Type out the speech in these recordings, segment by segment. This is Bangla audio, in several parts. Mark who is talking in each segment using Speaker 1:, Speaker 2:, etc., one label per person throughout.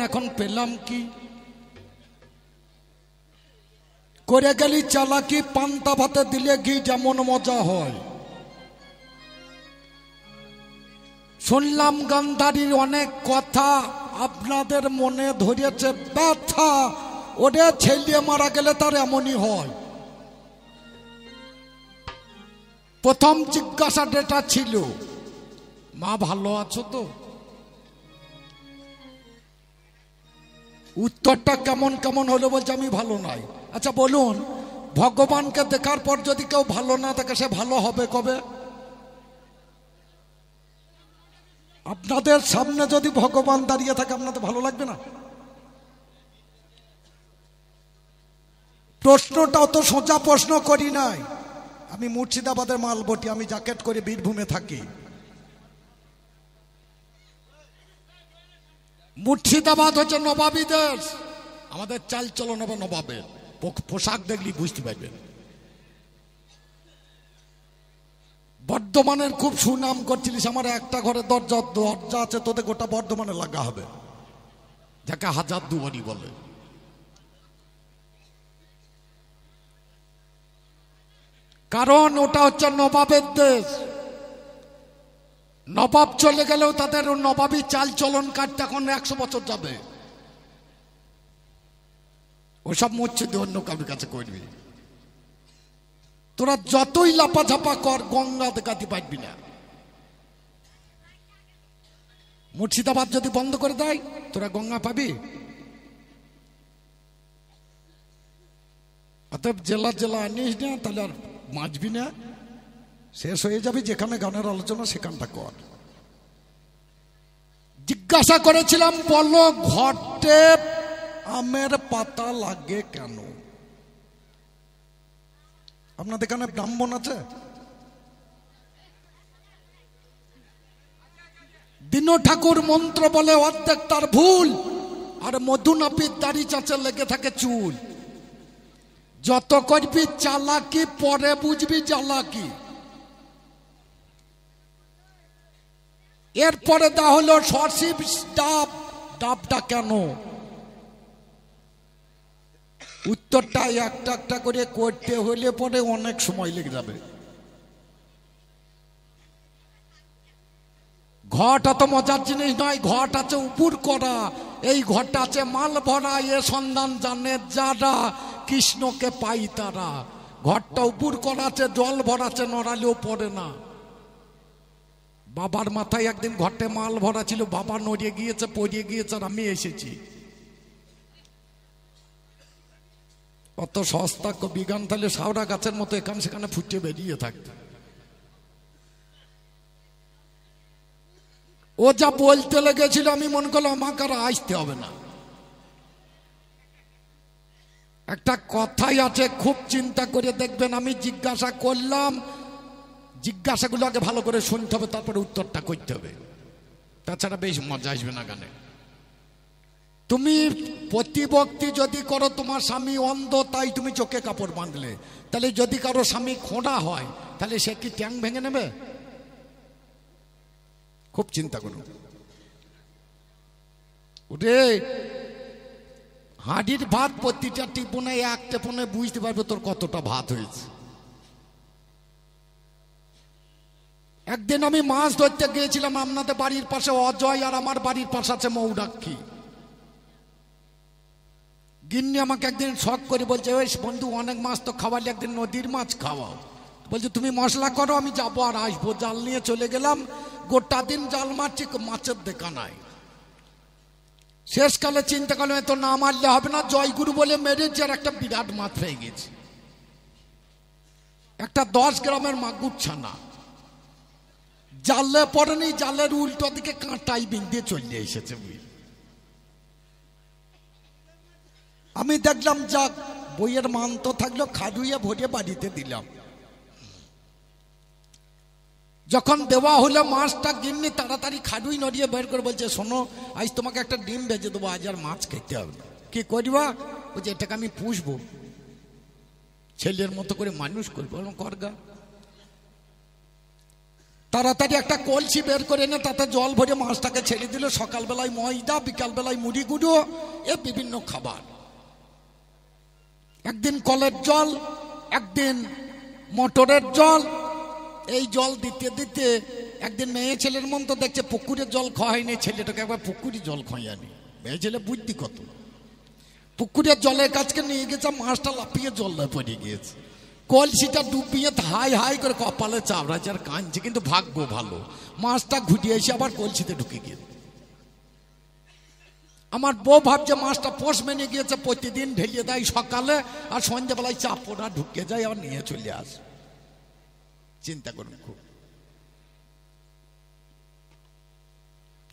Speaker 1: এখন পেলাম কি? করে গেলি চালাকি, পান্তা ভাতে দিলে ঘি যেমন মজা হয়। শুনলাম গান্ধারীর অনেক কথা, আপনাদের মনে ধরেছে ব্যথা। ওরে ছেলে মারা গেলে তার এমনই হয়। প্রথম জিজ্ঞাসা যেটা ছিল, মা ভালো আছো তো? উত্তরটা কেমন কেমন হলো, বলছে আমি ভালো নাই। আচ্ছা বলুন, ভগবানকে দেখার পর যদি কেউ ভালো না থাকে সে ভালো হবে কবে? আপনাদের সামনে যদি ভগবান দাঁড়িয়ে থাকে আপনাদের ভালো লাগবে না? প্রশ্নটা অত সোজা প্রশ্ন করি নাই। আমি মুর্শিদাবাদের মালবটি, আমি জ্যাকেট করে বীরভূমে থাকি। মুর্শিদাবাদ হচ্ছে নবাবী দেশ। আমাদের চাল চলন হবে নবাবের। পোশাক দেখলি বুঝতে পারবেন। বর্ধমানের খুব সুনাম করছিলিস, আমার একটা ঘরে দরজা আছে, তোদের গোটা বর্ধমানে লাগা হবে, যাকে হাজার দুয়ারি বলে। কারণ ওটা হচ্ছে নবাবের দেশ। নবাব চলে গেলেও তাদের নবাবী চাল চলন কাটতে এখন 100 বছর যাবে। ওসব মসজিদে অন্য কারোর কাছে করবি। তোরা যতই লাপাঝাপা কর, গঙ্গা দেখাতে পারবি না। মুর্শিদাবাদ যদি বন্ধ করে দেয়, তোরা গঙ্গা পাবি? অতএব জেলা আনিস না, তাহলে আর বাঁচবি না, শেষ হয়ে যাবি। যেখানে গানের আলোচনা সেখানটা কর। জিজ্ঞাসা করেছিলাম, বলো ঘটে আমের পাতা লাগে কেন? আপনাদের এখানে ব্রাহ্মণ আছে? দিনো ঠাকুর মন্ত্র বলে অর্ধেক তার ভুল, আর মধুনাপির দাড়ি চাচে লেগে থাকে চুল। যত করবি চালাকি, পরে বুঝবি জ্বালাকি। এরপরে দা হলো সসিব ডাব। ডাবটা কেন? উত্তরটা একটা একটা করে করতে হলে পরে অনেক সময় লেগে যাবে। ঘট অত মজার জিনিস নয়। ঘট আছে উপর করা, এই ঘরটা আছে মাল ভরা। এ সন্ধান জানে যারা, কৃষ্ণকে পাই তারা। ঘরটা উপর করা আছে, জল ভরা আছে, নড়ালেও পড়ে না। বাবার মাথায় একদিন ঘটে মাল ভরা ছিল, বাবা নড়িয়ে গিয়েছে, পড়িয়ে গিয়েছে, আর আমি এসেছি। অত সস্তা বিজ্ঞান তাহলে শাওড়া গাছের মতো এখানে সেখানে ফুটে বেরিয়ে থাকতো। ও যা বলতে লেগেছিল, আমি মনে করলাম আমাকে আর আসতে হবে না। একটা কথাই আছে, খুব চিন্তা করে দেখবেন। আমি জিজ্ঞাসা করলাম, জিজ্ঞাসাগুলো আগে ভালো করে শুনতে হবে, তারপরে উত্তরটা করতে হবে, তাছাড়া বেশ মজা আসবে না গানে। তুমি প্রতিভক্তি যদি করো, তোমার স্বামী অন্ধ তাই তুমি চোখে কাপড় বাঁধলে, তাহলে যদি কারো স্বামী খোঁড়া হয়, তাহলে সে কি ট্যাং ভেঙে নেবে? খুব চিন্তা করো। ওরে হাঁড়ির ভাত প্রতিটা টিপনে এক টিপনে বুঝতে পারবে তোর কতটা ভাত হয়েছে। একদিন আমি মাছ ধরতে গিয়েছিলাম আপনাদের বাড়ির পাশে অজয়, আর আমার বাড়ির পাশে আছে মৌরাক্ষী। গিন্নি আমাকে একদিন শখ করে বলছে, ওই বন্ধু অনেক মাছ তো খাওয়ালি, একদিন নদীর মাছ খাওয়াও। বলছে তুমি মশলা করো, আমি যাবো আর আসবো। জাল নিয়ে চলে গেলাম, গোটা দিন জাল মারছি, মাছের দেখা নাই। শেষকালে চিন্তা করলাম এত না মারলে হবে না, জয়গুরু বলে মেরেছে, আর একটা বিরাট মাছ পেয়ে গেছে, একটা 10 গ্রামের মাগুর ছানা। জালে পড়েনি, জালের উল্টো দিকে কাঁটাই বিন্দে চলে এসেছে। আমি দেখলাম যাক, বইয়ের মান তো থাকলো, খাদুইয়ে ভরে বাড়িতে দিলাম। যখন দেওয়া হলো মাছটা, গিন্নি তাড়াতাড়ি খাদুই নড়িয়ে বের করে বলছে, শোনো আজ তোমাকে একটা ডিম ভেজে দেবো, আজ আর মাছ খেতে হবে না। কি করবা? বলছে এটাকে আমি পুষবো, ছেলের মতো করে মানুষ করবো। করগা তাড়াতাড়ি একটা কলসি বের করে এনে তাতে জল ভরে মাছটাকে ছেড়ে দিল। সকালবেলায় ময়দা, বিকালবেলায় মুড়ি গুঁড়ো, এ বিভিন্ন খাবার। একদিন কলের জল, একদিন মোটরের জল। এই জল দিতে দিতে একদিন মেয়ে ছেলের মন তো দেখছে পুকুরের জল খাওয়ায়নি, ছেলেটাকে একবার পুকুরি জল খাওয়ায়নি। মেয়ে ছেলে বুদ্ধি কত, পুকুরের জলের কাছকে নিয়ে গেছে, মাছটা লাফিয়ে জলে পড়ে গিয়েছে। কলসিটা ডুবিয়ে হাই হাই করে কপালে চাপড়াচ্ছে আর কাঁদছে, কিন্তু ভাগ্য ভালো মাছটা ঘুরিয়ে এসে আবার কলসিতে ঢুকে গিয়েছে। আমার বউ ভাবছে মাছটা পোষ মেনে গিয়েছে, প্রতিদিন ঢেলিয়ে দেয় সকালে, আর সন্ধ্যাবেলায় চাপড়া ঢুকে যায় আর নিয়ে চলে আসে। চিন্তা করুন,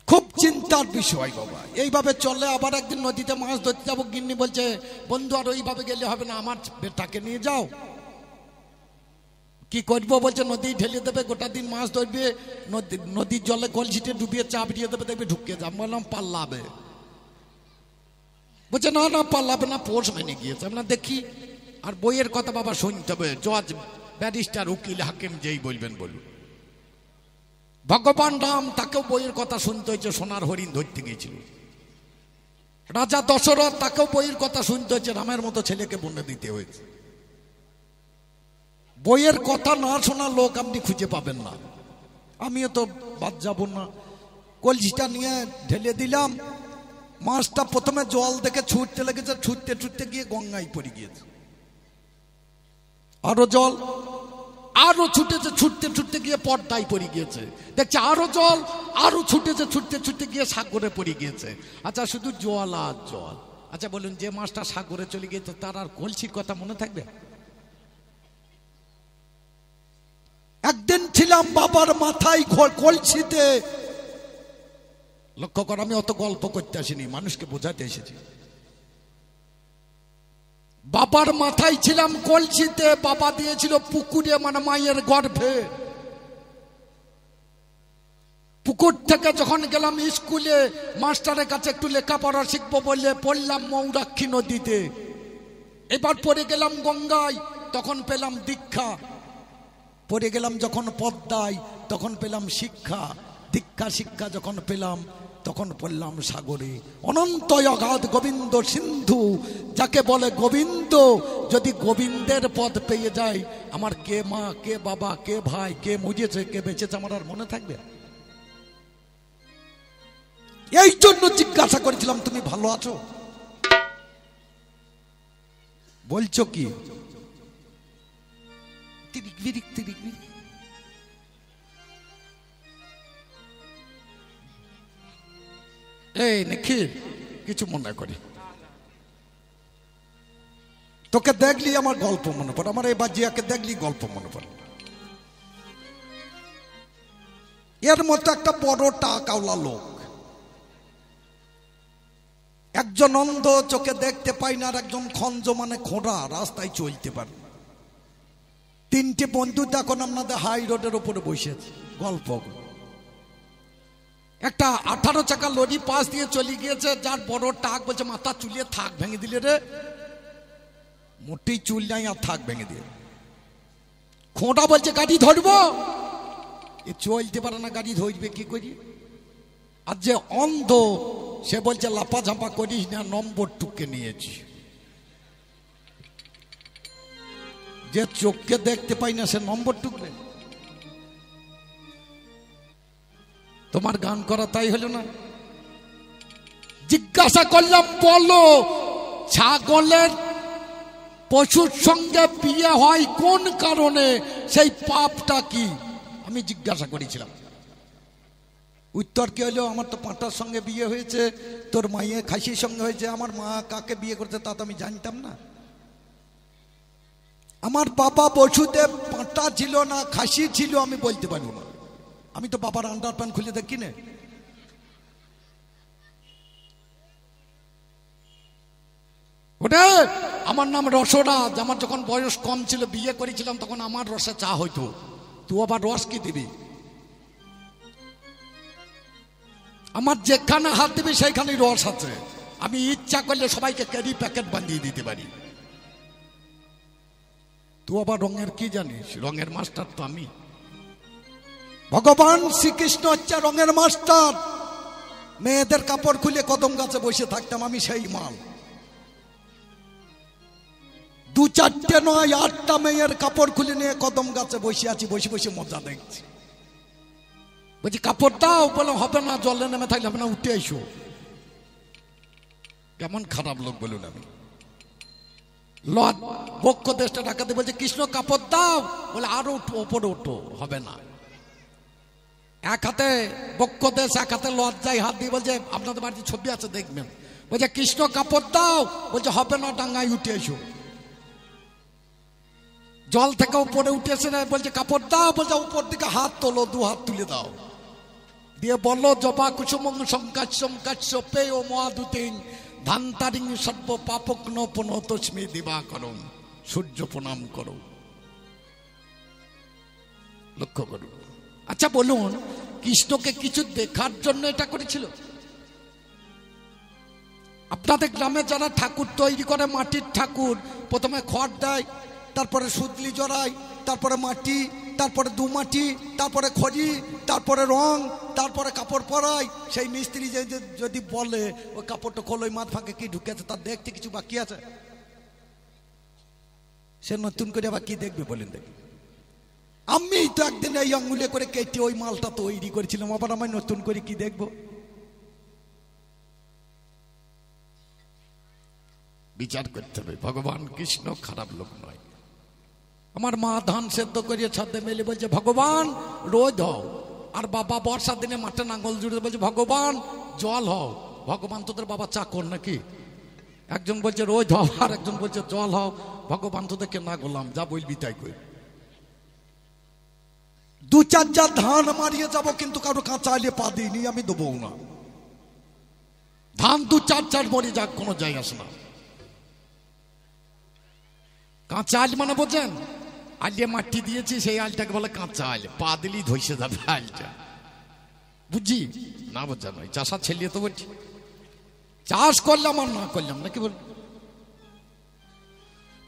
Speaker 1: খুব চিন্তার বিষয় বাবা। এইভাবে চলে। আবার একদিন নদীতে মাছ ধরতে যাবো, গিন্নি বলছে বন্ধু আর ওইভাবে গেলে হবে না, আমার বেটাকে নিয়ে যাও। কি করবো বলছে, নদী ঢেলে দেবে, গোটা দিন মাছ ধরবে, নদীর জলে কলসিটে ডুবিয়ে চাপ দিয়ে দেবে, দেখবে ঢুকে যাবে। বললাম পাল্লাবে, বলছে না না পাল্লাবে না, পোষ মেনে গিয়েছে। আমরা দেখি। আর বইয়ের কথা বাবা শুনতে হবে, জজ, ব্যারিস্টার, উকিল, হাকিম যেই বলবেন বলুন। ভগবান রাম, তাকেও বইয়ের কথা শুনতে হয়েছে, সোনার হরিণ ধরতে গিয়েছিল। রাজা দশরথ, তাকেও বইয়ের কথা শুনতে হয়েছে, রামের মতো ছেলেকে বনে দিতে হয়েছে। বইয়ের কথা না শোনা লোক আপনি খুঁজে পাবেন না। আমিও তো বাদ যাব না। কলসিটা নিয়ে ঢেলে দিলাম, মাছটা প্রথমে জল দেখে ছুটতে লেগেছে, ছুটতে ছুটতে গিয়ে গঙ্গায় পড়ে গিয়েছে। আরো জল, আরো ছুটেছে, ছুটতে ছুটতে গিয়ে পর্দায় পড়ে গিয়েছে। দেখছে আরো জল, আরো ছুটেছে, ছুটতে ছুটতে গিয়ে সাগরে পড়ে গিয়েছে। আচ্ছা, শুধু জল আর জল। আচ্ছা বলুন, যে মাছটা সাগরে চলে গিয়েছে তার আর কলসির কথা মনে থাকবে? একদিন ছিলাম বাবার মাথায় কলসিতে। লক্ষ্য কর, আমি অত গল্প করতে আসিনি, মানুষকে বোঝাতে এসেছি। বাবার মাথায় ছিলাম কলসিতে, বাবা দিয়েছিল পুকুরে, মানে মায়ের গর্ভে। পুকুর থেকে যখন গেলাম স্কুলে, মাস্টারের কাছে একটু লেখাপড়া শিখবো বলে পড়লাম মৌরাক্ষী নদীতে। এবার পড়ে গেলাম গঙ্গায়, তখন পেলাম দীক্ষা। পড়ে গেলাম যখন পদ্মায়, তখন পেলাম শিক্ষা। দীক্ষা শিক্ষা যখন পেলাম, তখন পড়লাম সাগরে। অনন্ত অগাধ গোবিন্দ সিন্ধু, যাকে বলে গোবিন্দ। যদি গোবিন্দের পদ পেয়ে যায়, আমার কে মা, কে বাবা, কে ভাই, কে মরেছে, কে বেঁচেছে, আমার আর মনে থাকবে? এই জন্য জিজ্ঞাসা করেছিলাম, তুমি ভালো আছো? বলছো কি? এই নিখিল, কিছু মনে করি, তোকে দেখলি আমার গল্প মনে পড়ে, আমার এই বাজিয়াকে দেখলি গল্প মনে পড়ে। এর মতো একটা বড় টাকাওয়ালা লোক, একজন অন্ধ, চোখে দেখতে পাই না, আর একজন খঞ্জ মানে খোঁড়া, রাস্তায় চলতে পারে। তিনটে বন্ধু তখন আপনাদের হাই রোডের উপরে বসেছে, গল্প। একটা 18 চাকা লরি পাশ দিয়ে চলে গিয়েছে, যার বড় টাক, বলছে মাথা চুলিয়ে থাক ভেঙে দিলে রে। মোটেই চুল নাই, আর থাক ভেঙে দিয়ে। খোঁড়া বলছে গাড়ি ধরবো, এ চলতে পারে না, গাড়ি ধরবে কি করি? আর যে অন্ধ, সে বলছে লাপা ঝাপা করিস না, নম্বর টুকে নিয়েছি। যে চোখকে দেখতে পাই না, সে নম্বর টুকবে? তোমার গান করা তাই হলো না? জিজ্ঞাসা করলাম, বলো ছাগলের পশুর সঙ্গে বিয়ে হয় কোন কারণে, সেই পাপটা কি? আমি জিজ্ঞাসা করেছিলাম। উত্তর কি হলো, আমার তো পাঁটার সঙ্গে বিয়ে হয়েছে, তোর মায়ের খাসির সঙ্গে হয়েছে। আমার মা কাকে বিয়ে করছে তা তো আমি জানতাম না। আমার বাবা বসুদেব পাঁটা ছিল না খাসি ছিল, আমি বলতে পারবো না। আমি তো বাবার আন্ডার প্যান্ট খুলে দেখি না। ওটা আমার নাম রসরাজ। আমার যখন বয়স কম ছিল, বিয়ে করেছিলাম, তখন আমার রসে চা হইতো। তুই আবার রস কি দিবি? আমার যেখানে হাত দিবি সেইখানেই রস আছে। আমি ইচ্ছা করলে সবাইকে ক্যারি প্যাকেট বানিয়ে দিতে পারি। তুই আবার রঙের কি জানিস? রঙের মাস্টার তো আমি। ভগবান শ্রীকৃষ্ণ হচ্ছে রঙের মাস্টার। মেয়েদের কাপড় খুলে কদম গাছে বসে থাকতাম, আমি সেই মাল। 2-4টে নয় 8টা মেয়ের কাপড় খুলে নিয়ে কদম গাছে বসে আছি, বসে বসে মজা দেখছি। বলছি কাপড় দাও, বলে হবে না, জলে নেমে থাকলে হবে না, উঠে এসো। কেমন খারাপ লোক বলুন। আমি বক্ষ দেশটা ডাকাতে বলছে কৃষ্ণ কাপড় দাও, বলে আরো ওপরে ওঠো, হবে না। এক হাতে বক্ষ দেশ, এক হাতে লজ্জায় হাত দিয়ে বলছে আপনাদের বাড়িতে ছবি আছে দেখবেন। বলছে কৃষ্ণ কাপড় দাও, বলছে হবে না, ডাঙ্গায় উঠে এসো। জল থেকে উপরে উঠে এসে বলছে কাপড় দাও, বলছে উপর দিকে হাত তোলো, 2 হাত তুলে দাও, দিয়ে বললো জবা কুসুমং সংকাশ্যম কাশ্যপে ও মহাদুতিং ধান্তারিং সর্ব পাপগ্ন পুনঃতস্মি দিবাকরং। সূর্য প্রণাম করো, লক্ষ্য করো। আচ্ছা বলুন, কৃষ্ণকে কিছু দেখার জন্য এটা করেছিল? আপনাদের গ্রামে যারা ঠাকুর তৈরি করে, মাটির ঠাকুর, প্রথমে খড় দেয়, তারপরে সুতলি জড়ায়, তারপরে মাটি, তারপরে 2 মাটি, তারপরে খড়ি, তারপরে রং, তারপরে কাপড় পরায়। সেই মিস্ত্রি যদি বলে ওই কাপড়টা খোলো, ওই মাথ ফাঁকে কি ঢুকেছে, তার দেখতে কিছু বাকি আছে? সে নতুন করে আবার কি দেখবে বলেন? দেখি আমি তো একদিন এই আঙ্গুলে করে কেটে ওই মালটা তৈরি করেছিলাম, আবার আমি নতুন করে কি দেখবো? বিচার করতে হবে। ভগবান কৃষ্ণ খারাপ লোক নয়। আমার মা ধান সেদ্ধ করিয়ে ছাদে মেলে বলছে ভগবান রোদ হও, আর বাবা বর্ষার দিনে মাঠে নাঙ্গল জুড়ে বলছে ভগবান জল হও। ভগবান তোদের বাবা চাকর নাকি? একজন বলছে রোদ হও, আর একজন বলছে জল হও। ভগবান তোদেরকে না গোলাম, যা বলবি তাই কই। 2-4 জার ধান মারিয়ে যাবো, কিন্তু কারো কাঁচা আলিয়ে পা দিইনি, আমি দেবো না। ধান 2-4 জার মরে যাক, কোনো যাই আসে না। কাঁচা আল মানে বোঝেন? আলিয়ে মাটি দিয়েছি, সেই আলটাকে বলে কাঁচা আল। পা দিলেই ধসে যাবে আলটা, বুঝি না? বোঝা নয়। চাষা ছেলিয়ে তো বলছি, চাষ করলাম আর না করলাম নাকি বল?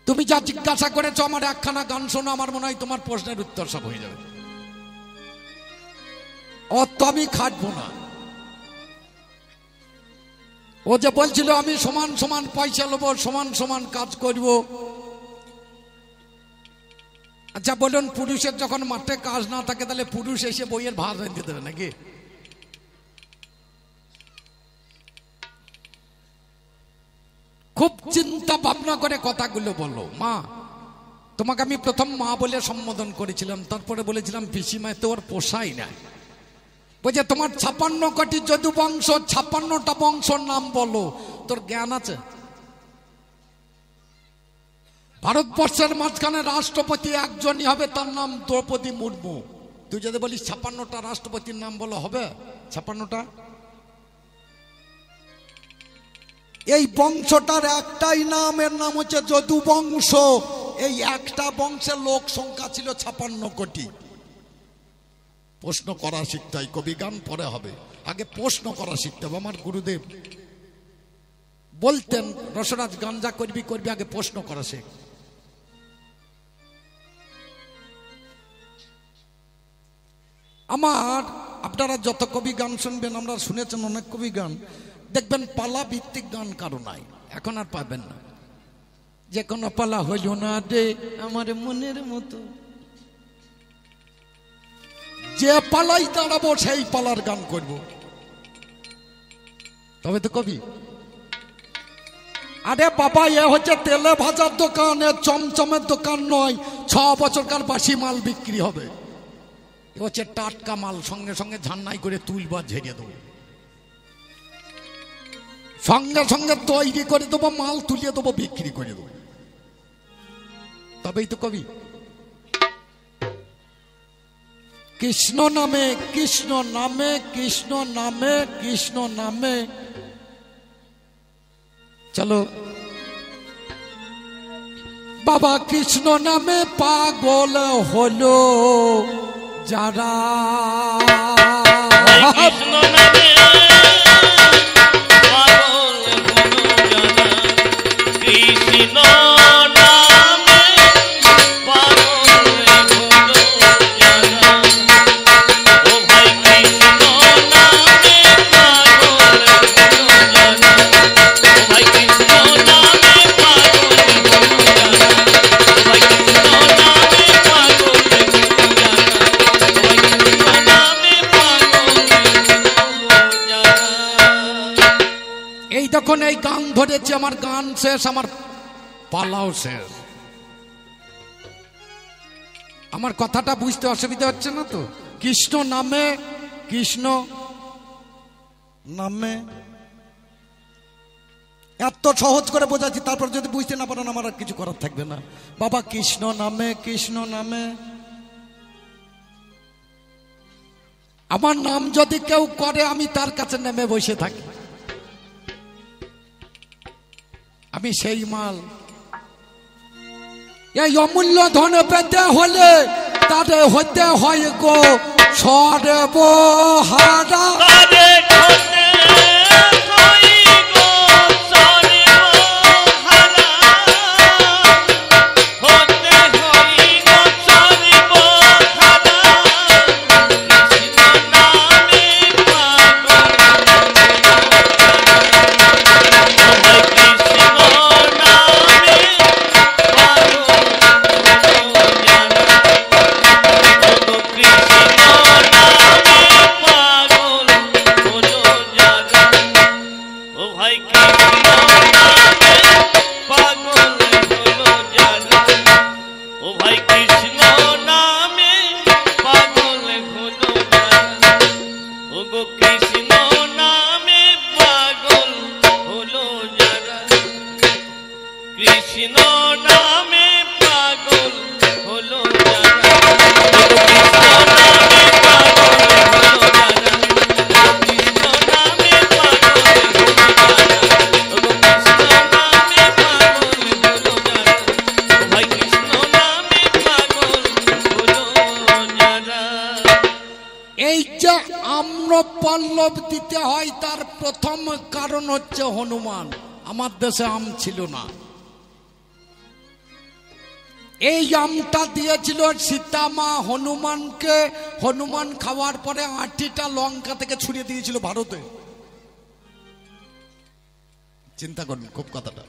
Speaker 1: তুমি যা জিজ্ঞাসা করেছো, আমার একখানা গান শোনো, আমার মনে হয় তোমার প্রশ্নের উত্তর সব হয়ে যাবে। অত আমি খাটবো না। ও যে বলছিল আমি সমান সমান পয়সা নেবো, সমান সমান কাজ করব। আচ্ছা বলুন, পুরুষের যখন মাঠে কাজ না থাকে, তাহলে পুরুষ এসে বইয়ের ভাত রেঁধে দেবে নাকি? খুব চিন্তা ভাবনা করে কথাগুলো বলো। মা, তোমাকে আমি প্রথম মা বলে সম্বোধন করেছিলাম, তারপরে বলেছিলাম পিসিমা, তোর পোষাই না। বলছে তোমার 56 কোটি যদু বংশ, 56টা বংশর নাম বলো। তোর জ্ঞান আছে? ভারতবর্ষের মাঝখানে রাষ্ট্রপতি একজনই হবে, তার নাম দ্রৌপদী মুর্মু। তুই যদি বলিস 56টা রাষ্ট্রপতির নাম বলো, হবে 56টা? এই বংশটার একটাই নাম, এর নাম হচ্ছে যদু বংশ। এই একটা বংশের লোক সংখ্যা ছিল 56 কোটি। প্রশ্ন করা শিখতে হয়, কবি গান পরে হবে, আগে প্রশ্ন করা শিখতে হবে। আমার গুরুদেব বলতেন, রসরাজ গাঞ্জা করবি করবি, আগে প্রশ্ন করা শেখ। আমার আপনারা যত কবি গান শুনবেন, আমরা শুনেছেন অনেক কবি গান, দেখবেন পালা ভিত্তিক গান কারো নাই, এখন আর পাবেন না। যে কোনো পালা হইল না রে আমার মনের মতো, যে পালাই দাঁড়াবো সেই পালার গান করব, তবে তো কবি। আরে বাবা, এ হচ্ছে তেলে ভাজার দোকান, এ চমচমের দোকান নয়। 6 বছরকার বাসি মাল বিক্রি হবে। এ হচ্ছে টাটকা মাল, সঙ্গে সঙ্গে ঝান্নাই করে তুলবা, ঝেড়ে দেবো, সঙ্গে সঙ্গে তৈরি করে দেবো, মাল তুলিয়ে দেবো, বিক্রি করে দেবো, তবেই তো কবি। কৃষ্ণ নামে কৃষ্ণ নামে কৃষ্ণ নামে কৃষ্ণ নামে, চলো বাবা। কৃষ্ণ নামে পাগল হলো যারা,
Speaker 2: কৃষ্ণ নামে পাগল হলো যারা, কৃষ্ণ নামে পাগল হলো যারা,
Speaker 1: দেখুন এই গান ধরেছি, আমার গান শেষ, আমার পালাও শেষ। আমার কথাটা বুঝতে অসুবিধা হচ্ছে না তো? কৃষ্ণ নামে, কৃষ্ণ নামে এত সহজ করে বোঝাচ্ছি, তারপর যদি বুঝতে না পারেন আমার আর কিছু করার থাকবে না। বাবা কৃষ্ণ নামে, কৃষ্ণ নামে। আমার নাম যদি কেউ করে আমি তার কাছে নেমে বসে থাকি, আমি সেই মাল। এই অমূল্য ধন পেতে হলে তাদের হতে হয় গো সর্বহারা। পল্লব দিতে হয় তার প্রথম কারণ হচ্ছে হনুমান। আমার দেশে আম ছিল না, এই আমটা দিয়েছিল সীতা মা হনুমানকে। হনুমান খাওয়ার পরে 8টা লঙ্কা থেকে ছুড়িয়ে দিয়েছিল ভারতে। চিন্তা করুন খুব কথাটা।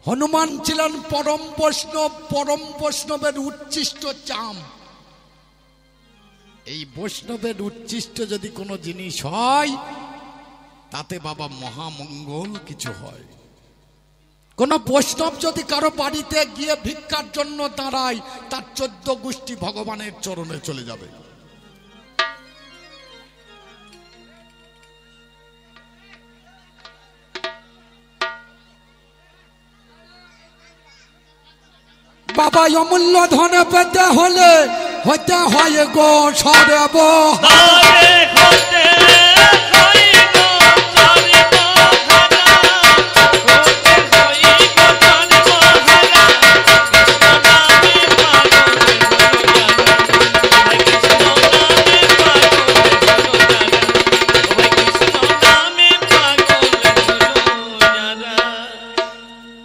Speaker 1: হনুমান ছিলেন পরম বৈষ্ণব, পরম বৈষ্ণবের উচ্ছিষ্ট চাম। এই বৈষ্ণবের উচ্ছিষ্ট যদি কোনো জিনিস হয় তাতে বাবা মহামঙ্গল কিছু হয়। কোন বৈষ্ণব যদি কারো বাড়িতে গিয়ে ভিক্ষার জন্য দাঁড়ায় তার 14 গোষ্ঠী ভগবানের চরণে চলে যাবে। বাবা অমূল্য ধন পেতে হলে হতে হয় গো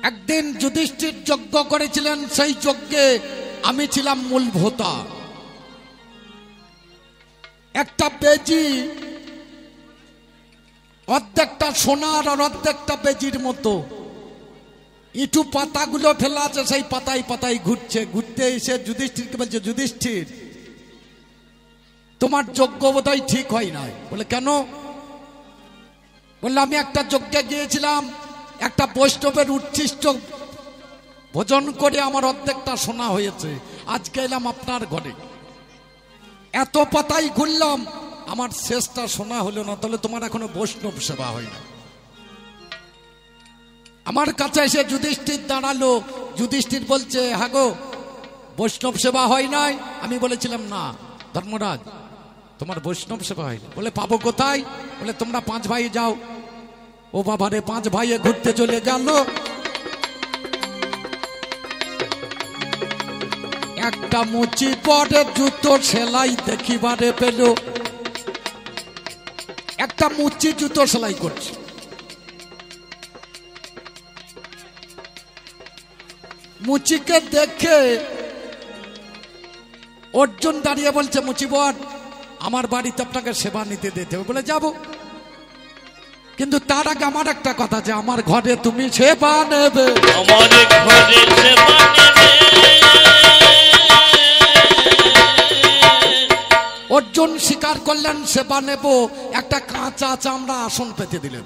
Speaker 1: একদিন যুধিষ্ঠির যজ্ঞ করেছিলেন, সেই যজ্ঞে আমি ছিলাম মূল ভোতা। একটা বেজি অর্ধেকটা সোনার আর অর্ধেকটা বেজির মতো, ইটু পাতাগুলো ফেলা আছে, সেই পাতায় পাতায় ঘুরছে। ঘুরতে এসে যুধিষ্ঠিরকে বলছে, যুধিষ্ঠির তোমার যজ্ঞ বোধহয় ঠিক হয় নাই। বলে কেন? বললে আমি একটা যজ্ঞে গিয়েছিলাম, একটা বৈষ্ণবের উচ্ছিষ্ট ভোজন করে আমার অর্ধেকটা সোনা হয়েছে। আজকে এলাম আপনার ঘরে, এত পাতাই ঘুরলাম, আমার শেষটা সোনা হলো না। তাহলে তোমার এখনো বৈষ্ণব সেবা হয় না। আমার কাছে এসে যুধিষ্ঠির দাঁড়ালো। যুধিষ্ঠির বলছে, হ্যাঁ গো বৈষ্ণব সেবা হয় নাই? আমি বলেছিলাম না ধর্মরাজ, তোমার বৈষ্ণব সেবা হয়নি। বলে পাবো কোথায়? বলে তোমরা 5 ভাই যাও। ও বাবারে, 5 ভাইয়ে ঘুরতে চলে গেল। একটা মুচি পরে জুতো সেলাই দেখিবারে পেল। একটা মুচি জুতো সেলাই করছে। মুচিকে দেখে অর্জুন দাঁড়িয়ে বলছে, মুচিবর আমার বাড়িতে আপনাকে সেবা নিতে দিতে হবে। বলে যাব, কিন্তু তার আগে আমার একটা কথা, যে আমার ঘরে তুমি সেবা নেবে।
Speaker 2: আমার ঘরে সেবা নেবে।
Speaker 1: অর্জুন স্বীকার করলেন সেবা নেব, একটা কাঁচা চামড়া আসন পেতে দিলেন।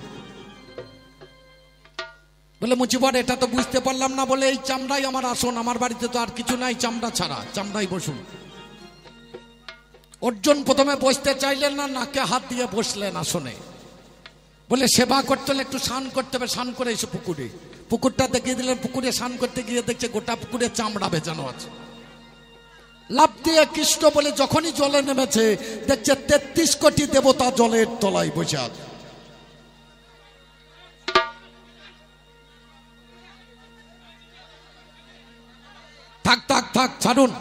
Speaker 1: বলে মুচিবর এটা তো বুঝতে পারলাম না, বলে এই চামড়াই আমার আসন, আমার বাড়িতে তো আর কিছু নাই চামড়া ছাড়া, চামড়াই বসুন। অর্জুন প্রথমে বসতে চাইলেন না, নাকে হাত দিয়ে বসলেন আসনে। বলে সেবা করতে হলে একটু স্নান করতে হবে, স্নান করে এসে পুকুরে, পুকুরটা দেখিয়ে দিলেন। পুকুরে স্নান করতে গিয়ে দেখছে গোটা পুকুরে চামড়া ভেজানো আছে। লাফ দিয়ে কৃষ্ণ বলে যখনই জলে নেমেছে দেখছে 33 কোটি দেবতা জলের তলায় বসে আছে। থাক থাক থাক ছাড়ুন,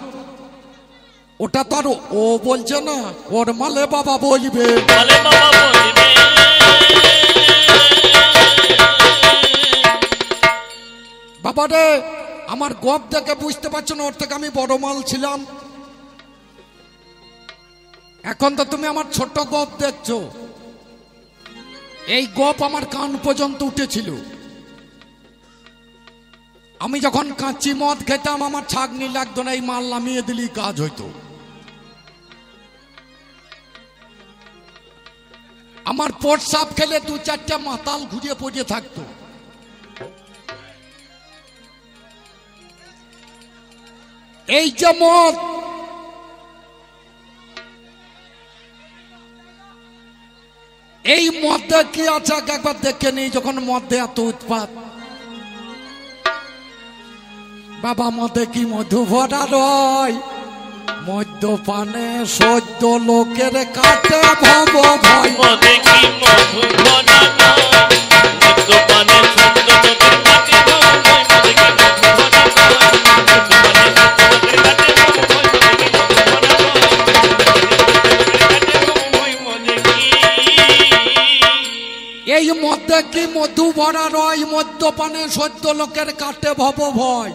Speaker 1: ওটা তো আর ও বলছে না, ওর মালে বাবা বলবে। বাবা রে, আমার গপ দেখে বুঝতে পারছো না ওর থেকে আমি বড় মাল ছিলাম। এখন তো তুমি আমার ছোট গপ দেখছো, এই গপ আমার কান পর্যন্ত উঠেছিল। আমি যখন কাঁচি মদ খেতাম আমার ছাগনি লাগতো না, এই মাল নামিয়ে দিলি কাজ হইতো। আমার প্রসাব খেলে 2-4টা মাতাল ঘুরিয়ে পড়িয়ে থাকতো। এই যে মদ, এই মদে কি আছে একবার দেখে নেই। যখন মদে এত উৎপাত, বাবা মদে কি মধু ভরা রয়, মদ্যপানে সদ্য লোকের কাটে ভব ভয়।
Speaker 2: মদে কি মধু ভরা রয়, মদ্যপানে সদ্য লোকের কাটে ভব ভয়। মদে কি মধু ভরা রয়,
Speaker 1: এই মদে কি মধু ভরা রয়, মদ্যপানে সদ্য লোকের কাটে ভব ভয়।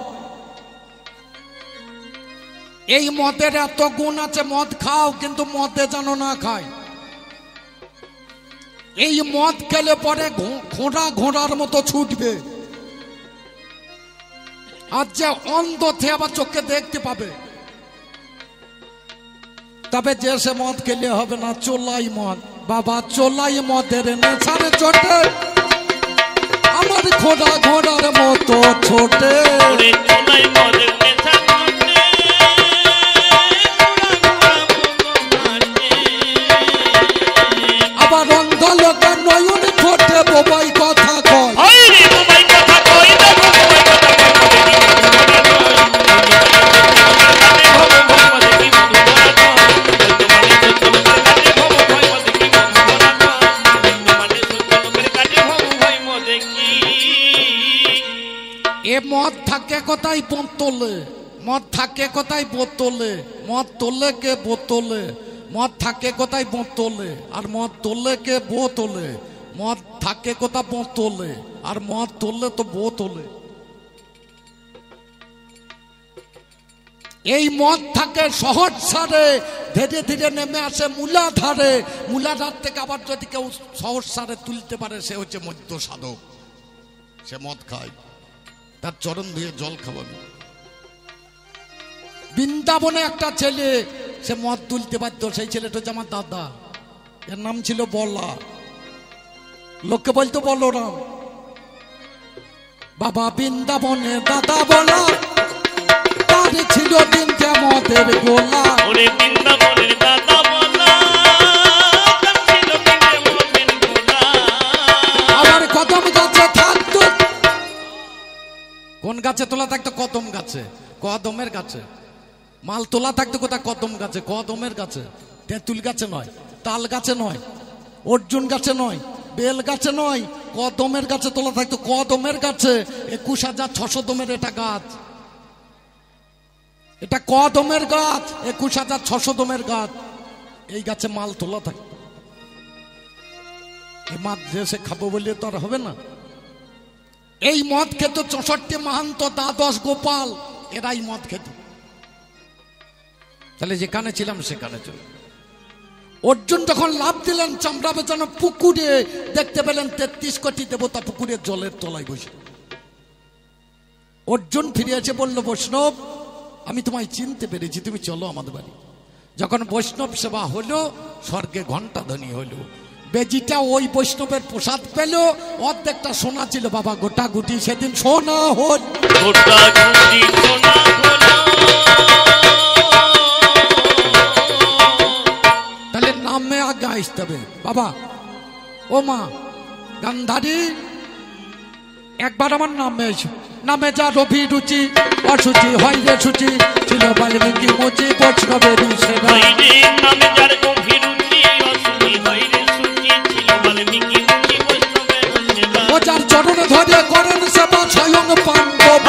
Speaker 1: এই মদের এত গুণ আছে, মদ খাও কিন্তু মদে যেন না খায়। এই মদ খেলে পরে ঘোড়া ঘোড়ার মতো ছুটবে, আর যে অন্ধ থে আবার চোখে দেখতে পাবে। তবে যে সে মদ খেলে হবে না, চোলাই মদ। বাবা চোলাই মদের নেশারে চোটে আমার ঘোড়া ঘোড়ার মতো ছোটে। আবার অন্ধ লোকের নয়ন ঠোঁটে বোবাই কথা কয়। এ মদ থাকে কোথায় বোতলে, মদ থাকে কোথায় বোতলে, মদ তোলে কে বোতলে। মদ থাকে কোথায় বোতলে, আর মদ তোলে কে বোতলে। মদ থাকে কোথা বোতলে, আর মদ তোলে তো বোতলে। এই মদ থাকে সহজ সারে, ধীরে ধীরে নেমে আসে মূলাধারে। মূলাধার থেকে আবার যদি কেউ সহজ সারে তুলতে পারে সে হচ্ছে মধ্য সাধক, সে মদ খায়, তার চরণ ধুয়ে জল খাওয়াবে। বৃন্দাবনে একটা ছেলে সে মদ তুলতে পারত, সেই ছেলেটা হচ্ছে আমার দাদা, এর নাম ছিল বলা, লোককে বলতো বলরাম। বাবা বৃন্দাবনে দাদা বলা, তার ছিল তিনটে মদের গোলা।
Speaker 2: বৃন্দাবনের দাদা বলা, তার ছিল 3টে মদের গোলা।
Speaker 1: আবার কদম গাছে থাকতো, কোন গাছে তোলা থাকতো? কদম গাছে, কদমের গাছে। মাল তোলা থাকতো কোথায়? কদম গাছে, কদমের গাছে। তেঁতুল গাছে নয়, তাল গাছে নয়, অর্জুন গাছে নয়, বেল গাছে নয়, কদমের গাছে তোলা থাকতো। কদমের গাছে 21,600 দমের এটা গাছ, এটা কদমের গাছ, 21,600 দমের গাছ। এই গাছে মাল তোলা থাকতো। এই মাছ দেশে খাবো বললে তো আর হবে না। এই মদ খেত 64 মাহান্ত, দ্বাদশ গোপাল, এরাই মদ খেত। তাহলে যেখানে ছিলাম সেখানে চল। অর্জুন যখন লাভ দিলেন চামড়া বেচানো পুকুরে, দেখতে পেলেন 33 কোটি দেবতা পুকুরের জলের তলায় বসে। অর্জুন ফিরে এসে বলল, বৈষ্ণব আমি তোমায় চিনতে পেরেছি, তুমি চলো আমাদের বাড়ি। যখন বৈষ্ণব সেবা হলো স্বর্গে ঘণ্টাধ্বনি হলো। বেজিটা ওই বৈষ্ণবের প্রসাদ পেল, অর্ধেকটা সোনা ছিল বাবা, গোটা গুটি সেদিন সোনা হল। তাহলে নামে আগে আসতে হবে বাবা। ও মা গান্ধারী, একবার আমার নামে এসো। নামে যা রবি রুচি অসুচি হয় রে সুচি, ছিল বাল্মীকি মুচি বৈষ্ণবের সেবা।
Speaker 2: নামে যার গভীর রুচি অসুচি হয় রে সুচি, ছিল বাল্মীকি মুচি বৈষ্ণবের সেবা।
Speaker 1: ও যার চরণ ধরে করেন সেবা স্বয়ং পাণ্ডব।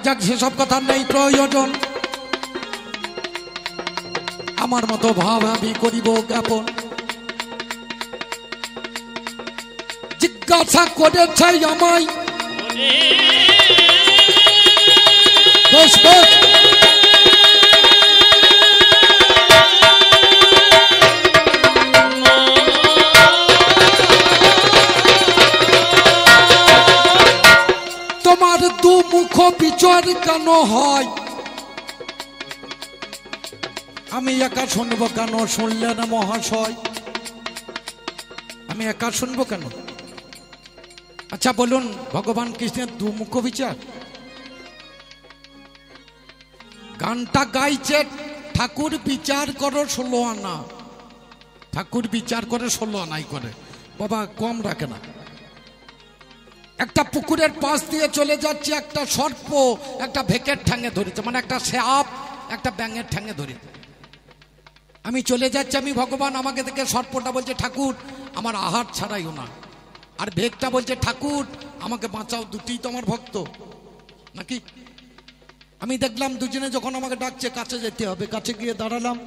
Speaker 1: যাক সেসব কথা নেই প্রয়োজন, আমার মতো ভাবি করিব জ্ঞাপন। জিজ্ঞাসা করেছে আমায় বেশ বেশ, তোমার দু মুখ বিচার কেন হয়? আমি একা শুনবো কেন? শুনলেন মহাশয়, আমি একা শুনবো কেন? আচ্ছা বলুন, ভগবান কৃষ্ণের দু মুখ বিচার? গানটা গাইছে ঠাকুর বিচার করো 16 আনা, ঠাকুর বিচার করে 16 আনাই করে বাবা, কম রাখে না। একটা পুকুরের পাশ দিয়ে চলে যাচ্ছে, একটা সর্প একটা ভেকের ঠ্যাঙে ধরেছে, মানে একটা সাপ একটা ব্যাঙের ঠ্যাঙে ধরেছে। আমি চলে যাচ্ছি, আমি ভগবান, আমাকে দেখে সর্পটা বলছে ঠাকুর আমার আহার ছাড়াইও না, আর ভেকটা বলছে ঠাকুর আমাকে বাঁচাও। দুটিই তো আমার ভক্ত নাকি? আমি দেখলাম দুজনে যখন আমাকে ডাকছে কাছে যেতে হবে, কাছে গিয়ে দাঁড়ালাম।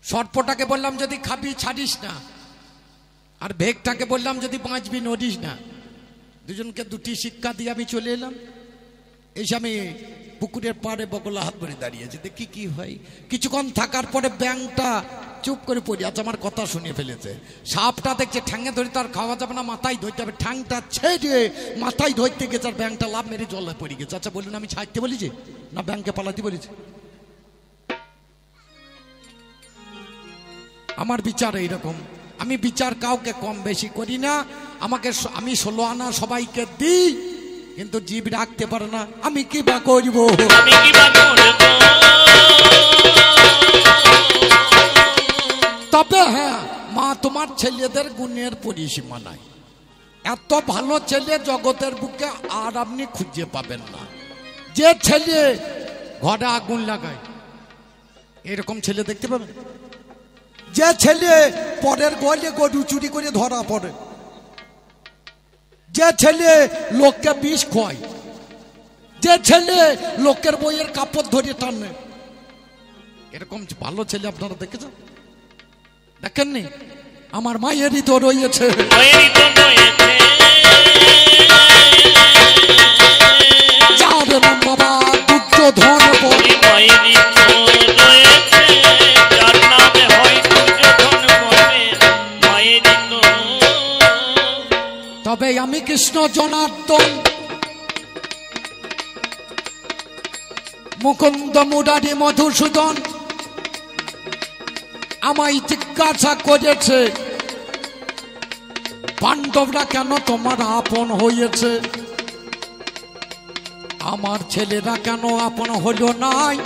Speaker 1: সর্পটাকে বললাম যদি খাবি ছাড়িস না, আর ভেকটাকে বললাম যদি বাঁচবি নড়িস না। দুজনকে দুটি শিক্ষা দিয়ে আমি চলে এলাম। এসে আমি পুকুরের পাড়ে বগলা হাত ধরে দাঁড়িয়েছি, দেখি কি হয়। কিছুক্ষণ থাকার পরে ব্যাঙটা চুপ করে পড়ে আছে, আমার কথা শুনে ফেলেছে। সাপটা দেখছে ঠ্যাঙে ধরে তার খাওয়া যাবে না, মাথায় ধরতে হবে। ঠ্যাংটা ছেড়ে মাথায় ধরতে গেছে, আর ব্যাঙটা লাভ মেরে জলে পড়ে গেছে। আচ্ছা বলুন, আমি ছাড়তে বলেছি না ব্যাঙকে পালাতে বলেছি? আমার বিচার এইরকম। আমি বিচার কাউকে কম বেশি করি না। আমি 16 আনা সবাইকে দিই, কিন্তু জীব রাখতে পারে না। আমি কি বা করব? তবে হ্যাঁ মা, তোমার ছেলেদের গুণের পরিসীমা নাই। এত ভালো ছেলে জগতের বুকে আর আপনি খুঁজে পাবেন না। যে ছেলে ঘরে আগুন লাগায়, এরকম ছেলে দেখতে পাবেন? যে ছেলে পরের গোয়ালে গরু চুরি করে ধরা পড়ে, যে ছেলে লোককে বিষ খোয়ায়, যে ছেলে লোকের বইয়ের কাপড় ধরে টানে, এরকম ভালো ছেলে আপনারা দেখেছেন? দেখেননি? আমার মায়েরই তো রয়েছে। যার নাম বাবা দুর্যোধন। তবে আমি কৃষ্ণ জনার্দন, মুকুন্দ মুরারি মধুসূদন আমায় জিজ্ঞাসা করেছে পাণ্ডবরা কেন তোমার আপন হয়েছে, আমার ছেলেরা কেন আপন হইল নাই?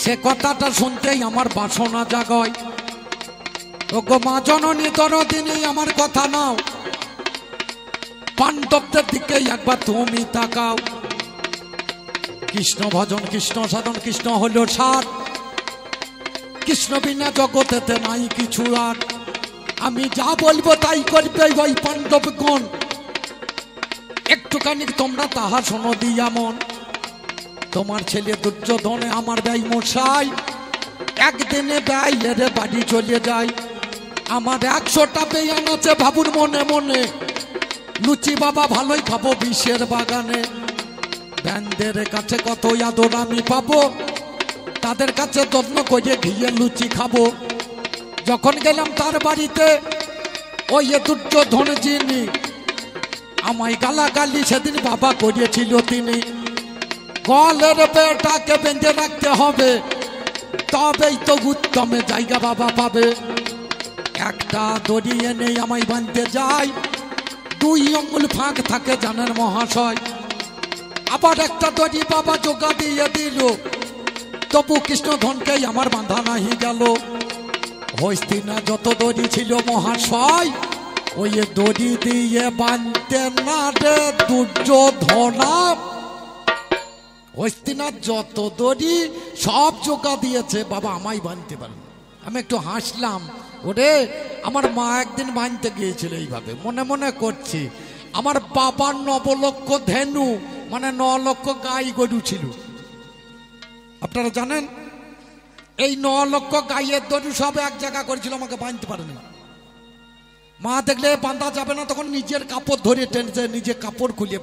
Speaker 1: সে কথাটা শুনতেই আমার বাসনা জাগয়। ওগো মা জননী দরদিনী, আমার কথা নাও, পাণ্ডবদের দিকে একবার তুমি তাকাও। কৃষ্ণ ভজন কৃষ্ণ সাধন, কৃষ্ণ হলো সার, কৃষ্ণ বিনা জগতেতে নাই কিছু আর। আমি যা বলবো তাই করবে ওই পাণ্ডবগণ, একটুখানি তোমরা তাহা শোনো দিয়া মন। তোমার ছেলে দুর্যোধনে আমার ব্যয় মশাই, একদিনে ব্যয় এরে বাড়ি চলে যায়। আমার 100টা বেয়ান আছে ভাবুর মনে মনে, লুচি বাবা ভালোই খাবো বিষের বাগানে। ফ্যানদের কাছে কত আদর আমি পাবো, তাদের কাছে যত্ন করে ঘিয়ে লুচি খাবো। যখন গেলাম তার বাড়িতে ওই দুর্যোধন যিনি আমায় গালাগালি সেদিন বাবা করিয়েছিল তিনি। গলের বেটাকে বেঁধে রাখতে হবে, তবেই তো উত্তমে জায়গা বাবা পাবে। একটা দড়ি এনে আমায় বাঁধতে যায়, 2 আঙ্গুল ফাঁক থাকে জানেন মহাশয়। আবার একটা দড়ি বাবা জোগা দিয়ে দিল, তবু কৃষ্ণধনকে আমার বাঁধা নাহি গেল। হস্তিনা যত দড়ি ছিল মহাশয়, ওই দড়ি দিয়ে বাঁধতে না রে দুর্যোধনা। হস্তিনার যত দড়ি সব জোগা দিয়েছে, বাবা আমায় বাঁধতে পারেন। আমি একটু হাসলাম, ওরে আমার মা একদিন বাঁধতে গিয়েছিল এইভাবে, মনে মনে করছি আমার বাবার 9 লক্ষ ধেনু মানে 9 লক্ষ গাই গরু ছিল। আপনারা জানেন এই 9 লক্ষ গাইয়ের দড়ি সব এক জায়গা করেছিল, আমাকে বাঁধতে পারেনি। মা দেখলে বাঁধা যাবে না, তখন নিজের কাপড় ধরে টেনেছে, নিজে কাপড় খুলিয়ে